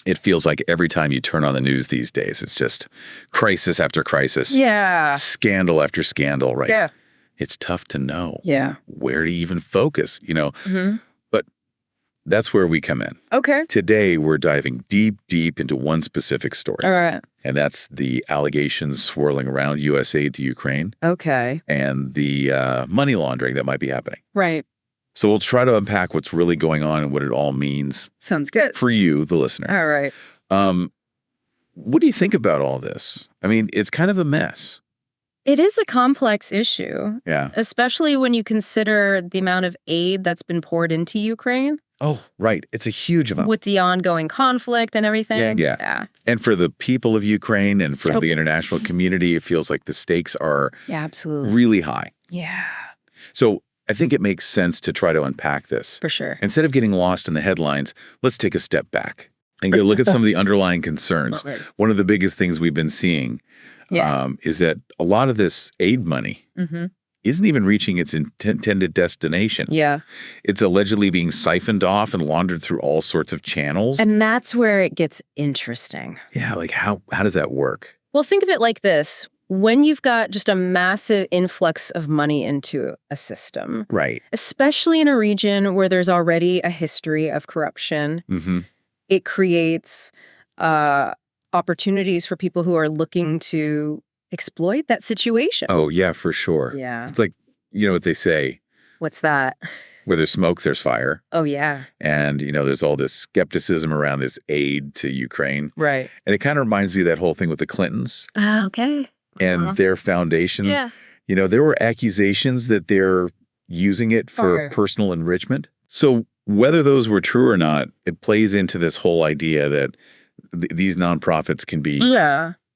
it feels like every time you turn on the news these days, it's just crisis after crisis. Yeah. Scandal after scandal, right? Yeah. It's tough to know Yeah. where to even focus, Mm-hmm. But that's where we come in. Okay. Today, we're diving deep into one specific story. All right. And that's the allegations swirling around U.S. aid to Ukraine Okay. and the money laundering that might be happening. Right. So we'll try to unpack what's really going on and what it all means Sounds good. for you, the listener. All right. What do you think about all this? I mean, it's kind of a mess. It is a complex issue. Yeah. Especially when you consider the amount of aid that's been poured into Ukraine. Oh, right. It's a huge amount. With the ongoing conflict and everything. Yeah. And for the people of Ukraine and for the international community, it feels like the stakes are absolutely really high. Yeah. So I think it makes sense to try to unpack this. For sure. Instead of getting lost in the headlines, let's take a step back and go look at some of the underlying concerns. Right. One of the biggest things we've been seeing is that a lot of this aid money isn't even reaching its intended destination. Yeah. It's allegedly being siphoned off and laundered through all sorts of channels. And that's where it gets interesting. Yeah, like how does that work? Well, think of it like this. When you've got just a massive influx of money into a system, right, especially in a region where there's already a history of corruption, it creates opportunities for people who are looking to exploit that situation. Oh, yeah, for sure. Yeah. It's like, you know what they say. What's that? Where there's smoke, there's fire. Oh, yeah. And, there's all this skepticism around this aid to Ukraine. Right. And it kind of reminds me of that whole thing with the Clintons. Okay. And their foundation. Yeah. There were accusations that they're using it for personal enrichment. So whether those were true or not, it plays into this whole idea that these nonprofits can be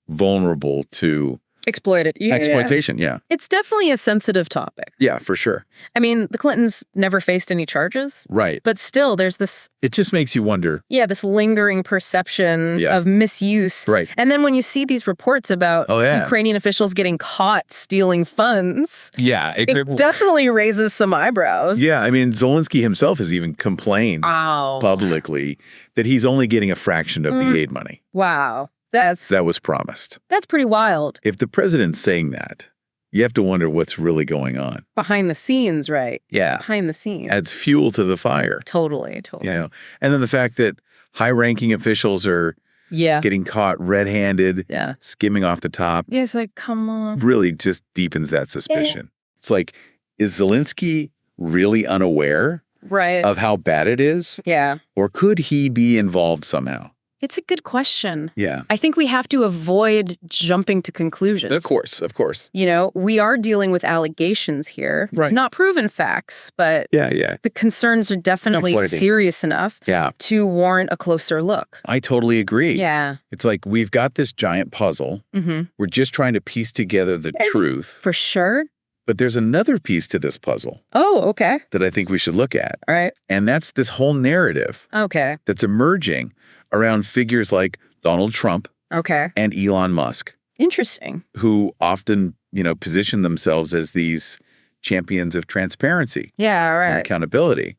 vulnerable to exploitation. Yeah. It's definitely a sensitive topic. Yeah, for sure. I mean, the Clintons never faced any charges. Right. But still, there's this... It just makes you wonder. Yeah, this lingering perception of misuse. Right. And then when you see these reports about Ukrainian officials getting caught stealing funds, it definitely raises some eyebrows. Yeah, I mean, Zelensky himself has even complained publicly that he's only getting a fraction of the aid money. Wow. That was promised. That's pretty wild. If the president's saying that, you have to wonder what's really going on. Behind the scenes, right? Yeah. Behind the scenes. Adds fuel to the fire. Totally. And then the fact that high-ranking officials are getting caught red-handed, skimming off the top. Yeah, it's like, come on. Really just deepens that suspicion. It's like, is Zelensky really unaware of how bad it is? Yeah. Or could he be involved somehow? It's a good question. Yeah. I think we have to avoid jumping to conclusions. Of course. We are dealing with allegations here. Right. Not proven facts, but the concerns are definitely serious enough to warrant a closer look. I totally agree. Yeah. It's like we've got this giant puzzle. We're just trying to piece together the truth. For sure. But there's another piece to this puzzle. Oh, okay. That I think we should look at. All right. And that's this whole narrative. Okay. That's emerging around figures like Donald Trump and Elon Musk. Interesting. Who often, position themselves as these champions of transparency. Yeah, right. And accountability.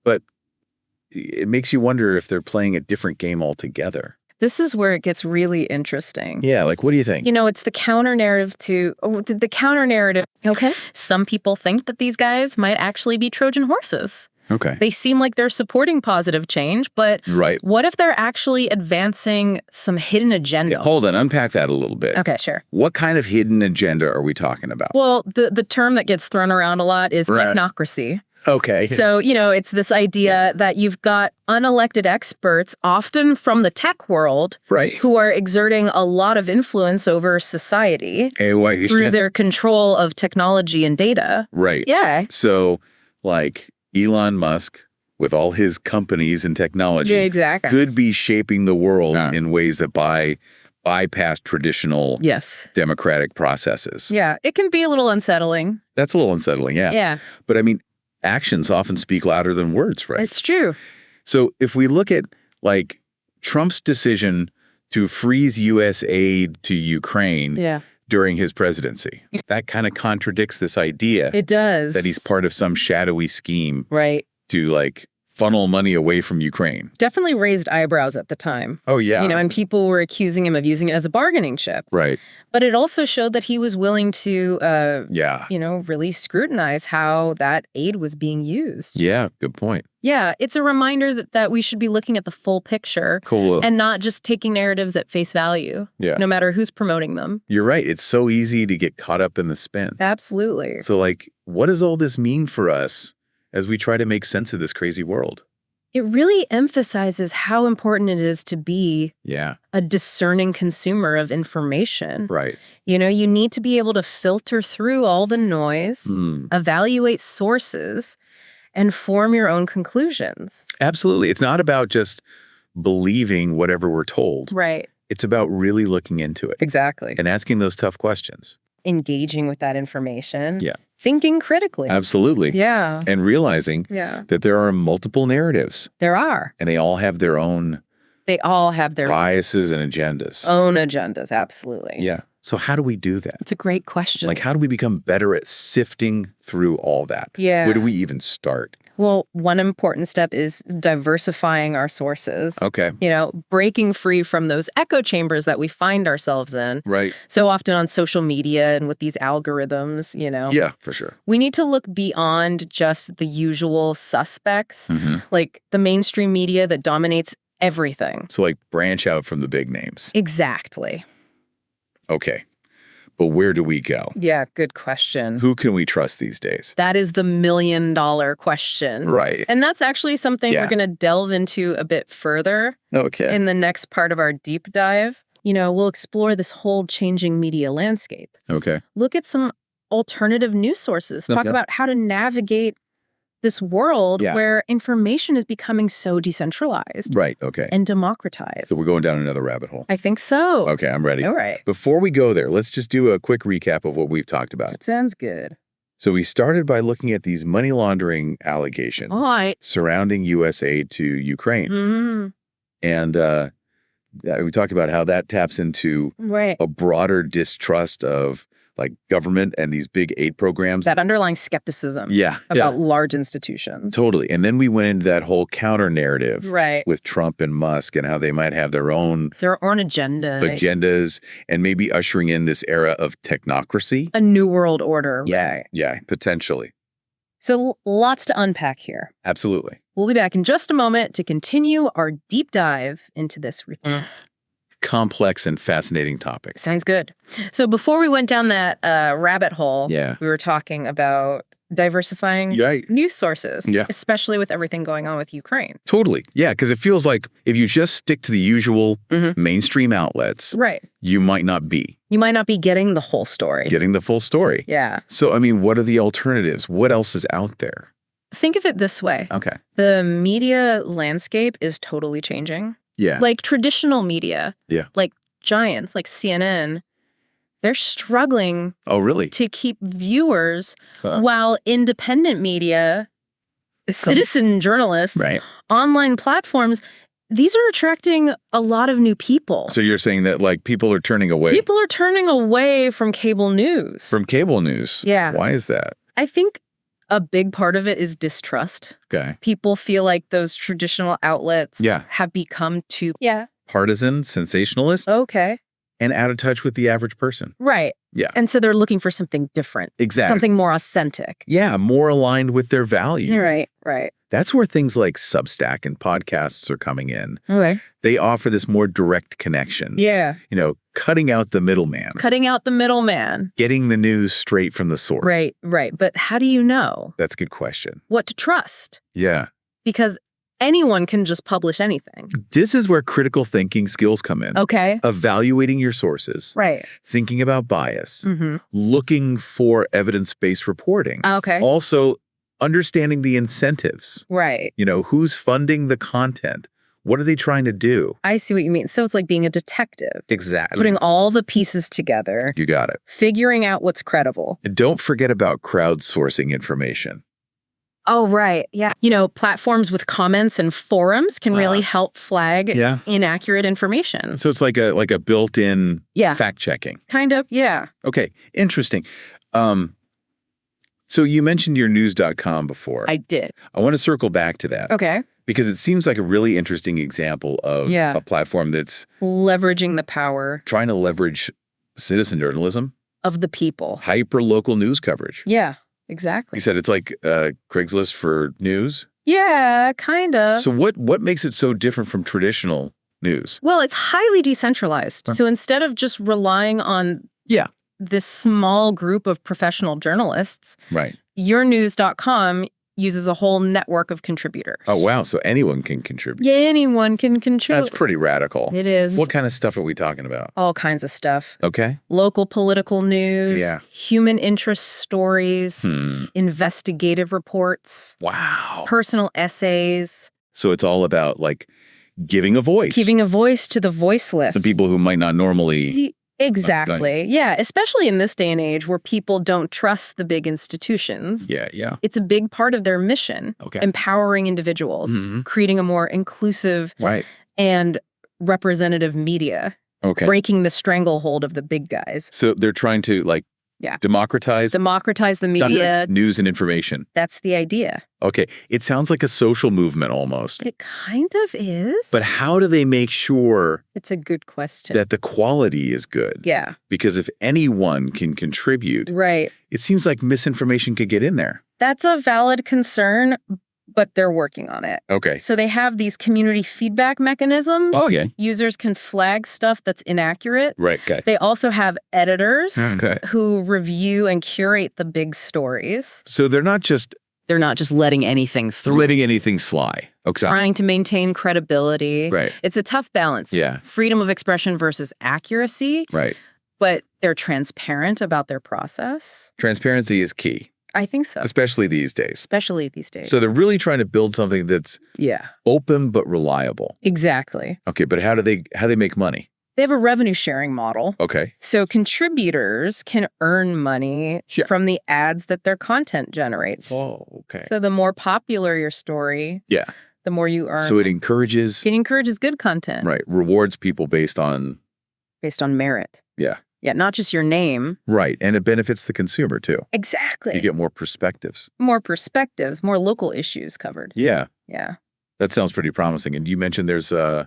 But it makes you wonder if they're playing a different game altogether. This is where it gets really interesting. Yeah, like, what do you think? It's the counter narrative to the counter narrative. Okay. Some people think that these guys might actually be Trojan horses. Okay. They seem like they're supporting positive change, but what if they're actually advancing some hidden agenda? Yeah, hold on, unpack that a little bit. Okay, sure. What kind of hidden agenda are we talking about? Well, the term that gets thrown around a lot is technocracy. Okay. So, it's this idea that you've got unelected experts, often from the tech world, who are exerting a lot of influence over society through their control of technology and data. Right. Yeah. So, like, Elon Musk, with all his companies and technology, could be shaping the world in ways that bypass traditional democratic processes. Yeah, it can be a little unsettling. That's a little unsettling, yeah. Yeah. But I mean, actions often speak louder than words, right? It's true. So if we look at, like, Trump's decision to freeze U.S. aid to Ukraine during his presidency, that kind of contradicts this idea. It does. That he's part of some shadowy scheme to, like, funnel money away from Ukraine. Definitely raised eyebrows at the time. Oh, yeah. And people were accusing him of using it as a bargaining chip. Right. But it also showed that he was willing to, really scrutinize how that aid was being used. Yeah, good point. Yeah, it's a reminder that we should be looking at the full picture and not just taking narratives at face value, no matter who's promoting them. You're right. It's so easy to get caught up in the spin. Absolutely. So, what does all this mean for us as we try to make sense of this crazy world? It really emphasizes how important it is to be a discerning consumer of information. Right. You need to be able to filter through all the noise, evaluate sources, and form your own conclusions. Absolutely. It's not about just believing whatever we're told. Right. It's about really looking into it. Exactly. And asking those tough questions. Engaging with that information. Yeah. Thinking critically. Absolutely. Yeah. And realizing that there are multiple narratives. There are. And they all have their own biases and agendas. Own agendas, absolutely. Yeah. So how do we do that? It's a great question. How do we become better at sifting through all that? Yeah. Where do we even start? Well, one important step is diversifying our sources. Okay. Breaking free from those echo chambers that we find ourselves in. Right. So often on social media and with these algorithms, Yeah, for sure. We need to look beyond just the usual suspects, like the mainstream media that dominates everything. So branch out from the big names. Exactly. Okay. But where do we go? Yeah, good question. Who can we trust these days? That is the million-dollar question. Right. And that's actually something we're going to delve into a bit further in the next part of our deep dive. We'll explore this whole changing media landscape. Okay. Look at some alternative news sources. Talk about how to navigate this world where information is becoming so decentralized. Right, okay. And democratized. So we're going down another rabbit hole. I think so. Okay, I'm ready. All right. Before we go there, let's just do a quick recap of what we've talked about. Sounds good. So we started by looking at these money laundering allegations surrounding U.S. aid to Ukraine. And we talked about how that taps into a broader distrust of government and these big aid programs. That underlying skepticism about large institutions. Totally. And then we went into that whole counter narrative with Trump and Musk and how they might have their own agendas and maybe ushering in this era of technocracy. A new world order. Yeah, potentially. So lots to unpack here. Absolutely. We'll be back in just a moment to continue our deep dive into this complex and fascinating topic. Sounds good. So before we went down that rabbit hole, we were talking about diversifying news sources, especially with everything going on with Ukraine. Totally. Yeah, because it feels like if you just stick to the usual mainstream outlets, you might not be. You might not be getting the whole story. Getting the full story. Yeah. So, what are the alternatives? What else is out there? Think of it this way. Okay. The media landscape is totally changing. Yeah. Traditional media. Yeah. Giants like CNN, they're struggling to keep viewers while independent media, citizen journalists, online platforms, these are attracting a lot of new people. So you're saying that people are turning away? People are turning away from cable news. From cable news? Yeah. Why is that? I think a big part of it is distrust. Okay. People feel like those traditional outlets have become too partisan, sensationalist. Okay. And out of touch with the average person. Right. Yeah. And so they're looking for something different. Exactly. Something more authentic. Yeah, more aligned with their values. Right. That's where things like Substack and podcasts are coming in. Okay. They offer this more direct connection. Yeah. Cutting out the middleman. Getting the news straight from the source. Right. But how do you know? That's a good question. What to trust? Yeah. Because anyone can just publish anything. This is where critical thinking skills come in. Okay. Evaluating your sources. Right. Thinking about bias. Looking for evidence-based reporting. Okay. Also, understanding the incentives. Right. Who's funding the content? What are they trying to do? I see what you mean. So it's like being a detective. Exactly. Putting all the pieces together. You got it. Figuring out what's credible. And don't forget about crowdsourcing information. Oh, right. Yeah. Platforms with comments and forums can really help flag inaccurate information. So it's like a built-in fact checking. Kind of, yeah. Okay, interesting. So you mentioned your news.com before. I did. I want to circle back to that. Okay. Because it seems like a really interesting example of a platform that's leveraging the power. Trying to leverage citizen journalism. Of the people. Hyper-local news coverage. Yeah, exactly. You said it's like Craigslist for news? Yeah, kind of. So what makes it so different from traditional news? Well, it's highly decentralized. So instead of just relying on this small group of professional journalists, yournews.com uses a whole network of contributors. Oh, wow. So anyone can contribute. Yeah, anyone can contribute. That's pretty radical. It is. What kind of stuff are we talking about? All kinds of stuff. Okay. Local political news, human interest stories, investigative reports. Wow. Personal essays. So it's all about like giving a voice. Giving a voice to the voiceless. The people who might not normally... Exactly. Yeah, especially in this day and age where people don't trust the big institutions. Yeah. It's a big part of their mission. Empowering individuals, creating a more inclusive and representative media. Breaking the stranglehold of the big guys. So they're trying to like democratize the media. News and information. That's the idea. Okay. It sounds like a social movement almost. It kind of is. But how do they make sure it's a good question. That the quality is good? Yeah. Because if anyone can contribute, it seems like misinformation could get in there. That's a valid concern, but they're working on it. Okay. So they have these community feedback mechanisms. Okay. Users can flag stuff that's inaccurate. Right. Okay. They also have editors who review and curate the big stories. So they're not just letting anything through. They're letting anything fly. Okay. Trying to maintain credibility. Right. It's a tough balance. Yeah. Freedom of expression versus accuracy. Right. But they're transparent about their process. Transparency is key. I think so. Especially these days. So they're really trying to build something that's open but reliable. Exactly. Okay, but how do they make money? They have a revenue sharing model. Okay. So contributors can earn money from the ads that their content generates. Oh, okay. So the more popular your story, the more you earn. So it encourages good content. Right. Rewards people based on merit. Yeah. Yeah, not just your name. Right. And it benefits the consumer too. Exactly. You get more perspectives. More local issues covered. Yeah. Yeah. That sounds pretty promising. And you mentioned there's an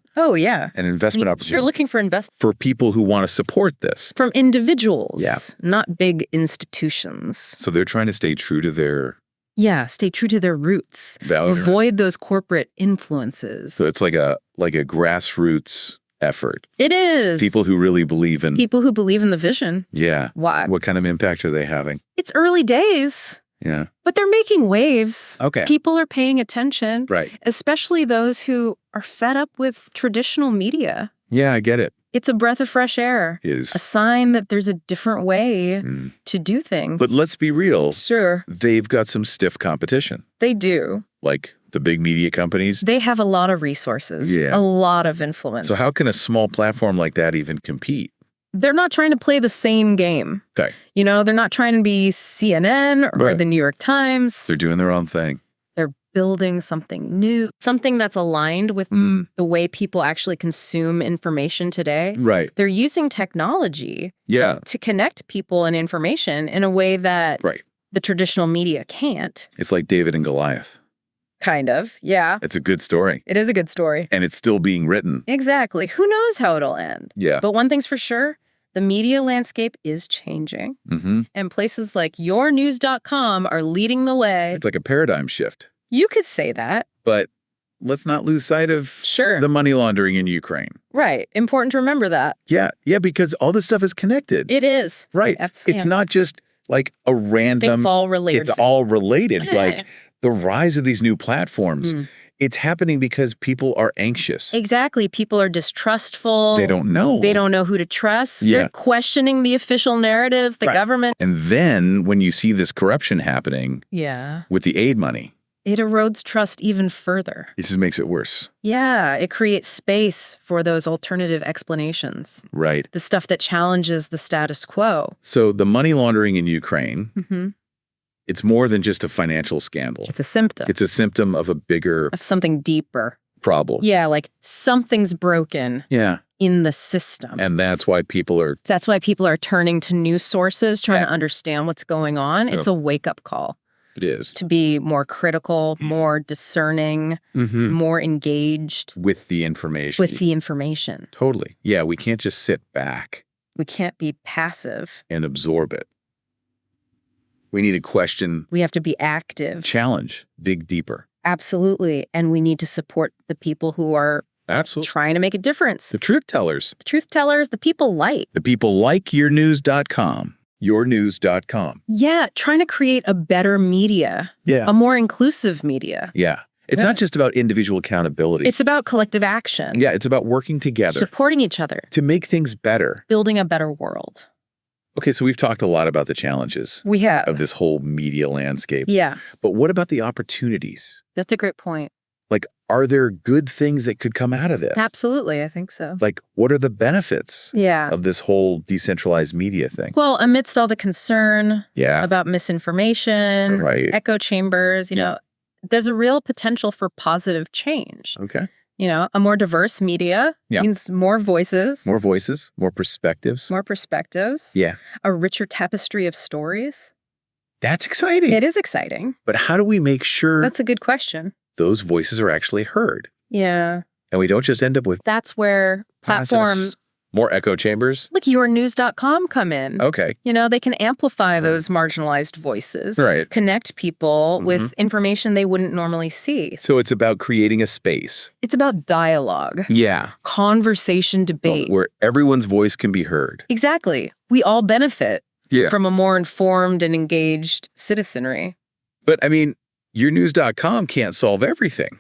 investment opportunity. You're looking for investment. For people who want to support this. From individuals. Yeah. Not big institutions. So they're trying to stay true to their... Yeah, stay true to their roots. Avoid those corporate influences. So it's like a grassroots effort. It is. People who really believe in... People who believe in the vision. Yeah. Why? What kind of impact are they having? It's early days. Yeah. But they're making waves. Okay. People are paying attention. Right. Especially those who are fed up with traditional media. Yeah, I get it. It's a breath of fresh air. It is. A sign that there's a different way to do things. But let's be real. Sure. They've got some stiff competition. They do. Like the big media companies. They have a lot of resources. Yeah. A lot of influence. So how can a small platform like that even compete? They're not trying to play the same game. Okay. You know, they're not trying to be CNN or the New York Times. They're doing their own thing. They're building something new, something that's aligned with the way people actually consume information today. Right. They're using technology to connect people and information in a way that the traditional media can't. It's like David and Goliath. Kind of, yeah. It's a good story. It is a good story. And it's still being written. Exactly. Who knows how it'll end? Yeah. But one thing's for sure, the media landscape is changing. And places like yournews.com are leading the way. It's like a paradigm shift. You could say that. But let's not lose sight of the money laundering in Ukraine. Right. Important to remember that. Yeah. Yeah, because all this stuff is connected. It is. Right. It's not just like a random... It's all related. It's all related. Like the rise of these new platforms, it's happening because people are anxious. Exactly. People are distrustful. They don't know. They don't know who to trust. Yeah. They're questioning the official narratives, the government. And then when you see this corruption happening with the aid money, it erodes trust even further. It just makes it worse. Yeah, it creates space for those alternative explanations. Right. The stuff that challenges the status quo. So the money laundering in Ukraine, it's more than just a financial scandal. It's a symptom. It's a symptom of a bigger... Of something deeper. Problem. Yeah, like something's broken. Yeah. in the system. And that's why people are turning to news sources, trying to understand what's going on. It's a wake-up call. It is. To be more critical, more discerning, more engaged. With the information. Totally. Yeah, we can't just sit back. We can't be passive. And absorb it. We need to question. We have to be active. Challenge. Dig deeper. Absolutely. And we need to support the people who are trying to make a difference. The truth tellers. The truth tellers, the people like. The people like yournews.com. Yournews.com. Yeah, trying to create a better media. Yeah. A more inclusive media. Yeah. It's not just about individual accountability. It's about collective action. Yeah, it's about working together. Supporting each other. To make things better. Building a better world. Okay, so we've talked a lot about the challenges. We have. Of this whole media landscape. Yeah. But what about the opportunities? That's a great point. Like, are there good things that could come out of this? Absolutely, I think so. Like, what are the benefits of this whole decentralized media thing? Well, amidst all the concern about misinformation, echo chambers, you know, there's a real potential for positive change. Okay. You know, a more diverse media means more voices. More voices, more perspectives. More perspectives. Yeah. A richer tapestry of stories. That's exciting. It is exciting. But how do we make sure... That's a good question. Those voices are actually heard? Yeah. And we don't just end up with... That's where platforms... More echo chambers? Like yournews.com come in. Okay. You know, they can amplify those marginalized voices. Right. Connect people with information they wouldn't normally see. So it's about creating a space. It's about dialogue. Yeah. Conversation, debate. Where everyone's voice can be heard. Exactly. We all benefit from a more informed and engaged citizenry. But, I mean, yournews.com can't solve everything.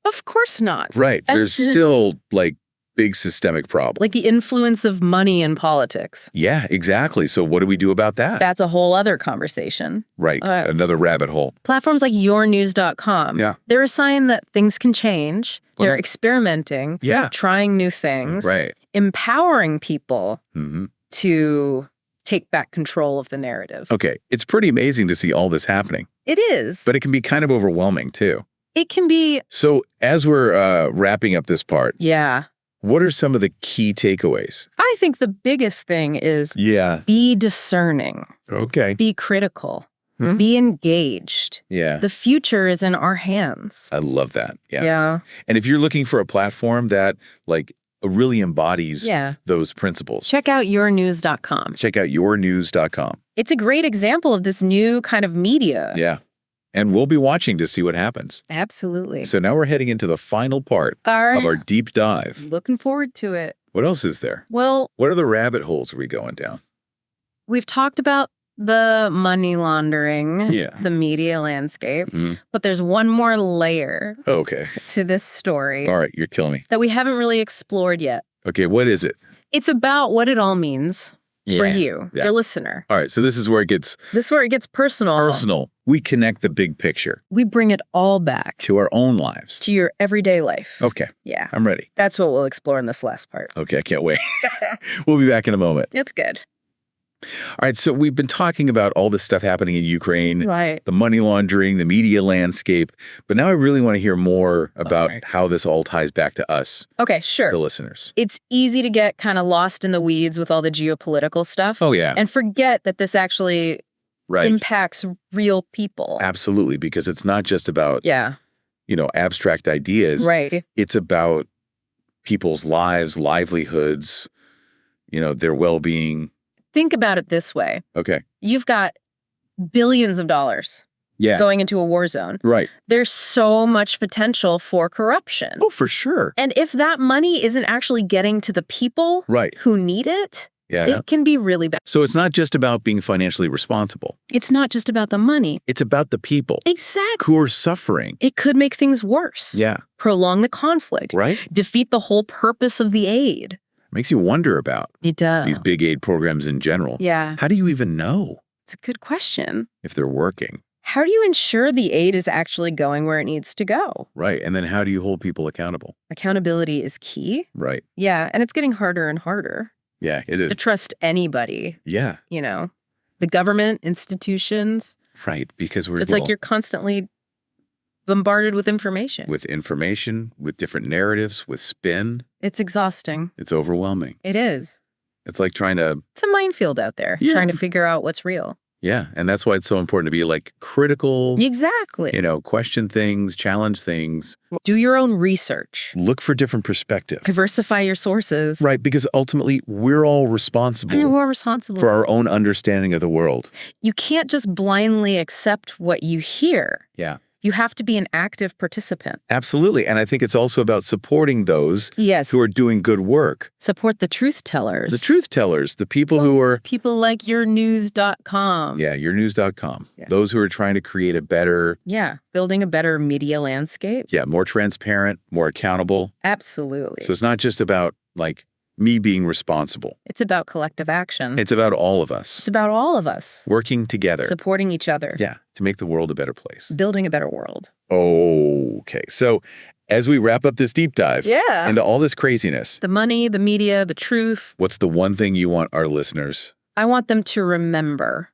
Of course not. Right. There's still, like, big systemic problem. Like the influence of money in politics. Yeah, exactly. So what do we do about that? That's a whole other conversation. Right. Another rabbit hole. Platforms like yournews.com. They're a sign that things can change. They're experimenting. Trying new things. Right. Empowering people to take back control of the narrative. Okay. It's pretty amazing to see all this happening. It is. But it can be kind of overwhelming too. It can be. So as we're wrapping up this part. Yeah. What are some of the key takeaways? I think the biggest thing is be discerning. Okay. Be critical. Be engaged. Yeah. The future is in our hands. I love that. Yeah. Yeah. And if you're looking for a platform that like really embodies those principles. Check out yournews.com. Check out yournews.com. It's a great example of this new kind of media. Yeah. And we'll be watching to see what happens. Absolutely. So now we're heading into the final part of our deep dive. Looking forward to it. What else is there? Well, what other rabbit holes are we going down? We've talked about the money laundering, the media landscape, but there's one more layer to this story. All right, you're killing me. That we haven't really explored yet. Okay, what is it? It's about what it all means. For you, your listener. All right, so this is where it gets... personal. Personal. We connect the big picture. We bring it all back. To our own lives. To your everyday life. Okay. Yeah. I'm ready. That's what we'll explore in this last part. Okay, I can't wait. We'll be back in a moment. It's good. All right, so we've been talking about all this stuff happening in Ukraine, right? The money laundering, the media landscape, but now I really want to hear more about how this all ties back to us. Okay, sure. The listeners. It's easy to get kind of lost in the weeds with all the geopolitical stuff. Oh, yeah. And forget that this actually impacts real people. Absolutely, because it's not just about, you know, abstract ideas. Right. It's about people's lives, livelihoods, you know, their well-being. Think about it this way. Okay. You've got billions of dollars going into a war zone. Right. There's so much potential for corruption. Oh, for sure. And if that money isn't actually getting to the people who need it, it can be really bad. So it's not just about being financially responsible. It's not just about the money. It's about the people. Exactly. Who are suffering. It could make things worse. Yeah. Prolong the conflict. Right. Defeat the whole purpose of the aid. Makes you wonder about these big aid programs in general. Yeah. How do you even know? It's a good question. If they're working. How do you ensure the aid is actually going where it needs to go? Right. And then how do you hold people accountable? Accountability is key. Right. Yeah. And it's getting harder and harder. Yeah, it is. To trust anybody. Yeah. You know, the government, institutions. Right. Because it's like you're constantly bombarded with information. With different narratives, with spin. It's exhausting. It's overwhelming. It is. It's like it's a minefield out there, trying to figure out what's real. Yeah, and that's why it's so important to be like critical. Exactly. Question things, challenge things. Do your own research. Look for different perspectives. Diversify your sources. Right, because ultimately we're all responsible. We're responsible for our own understanding of the world. You can't just blindly accept what you hear. Yeah. You have to be an active participant. Absolutely. And I think it's also about supporting those who are doing good work. Support the truth tellers. The truth tellers, the people who are... People like yournews.com. Yeah, yournews.com. Yeah. Those who are trying to create a better... Yeah, building a better media landscape. Yeah, more transparent, more accountable. Absolutely. So it's not just about, me being responsible. It's about collective action. It's about all of us. It's about all of us. Working together. Supporting each other. Yeah, to make the world a better place. Building a better world. Okay, so as we wrap up this deep dive into all this craziness. The money, the media, the truth. What's the one thing you want our listeners? I want them to remember.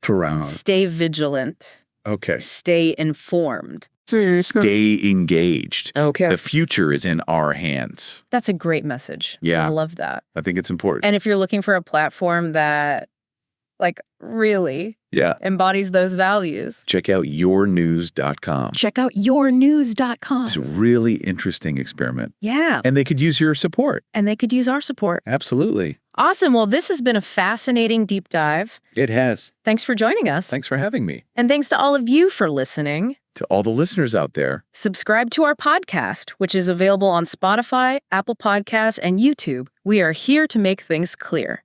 To stay vigilant. Okay. Stay informed. Stay engaged. Okay. The future is in our hands. That's a great message. Yeah. I love that. I think it's important. And if you're looking for a platform that, really embodies those values, check out yournews.com. Check out yournews.com. It's a really interesting experiment. Yeah. And they could use your support. And they could use our support. Absolutely. Awesome. Well, this has been a fascinating deep dive. It has. Thanks for joining us. Thanks for having me. And thanks to all of you for listening. To all the listeners out there. Subscribe to our podcast, which is available on Spotify, Apple Podcasts, and YouTube. We are here to make things clear.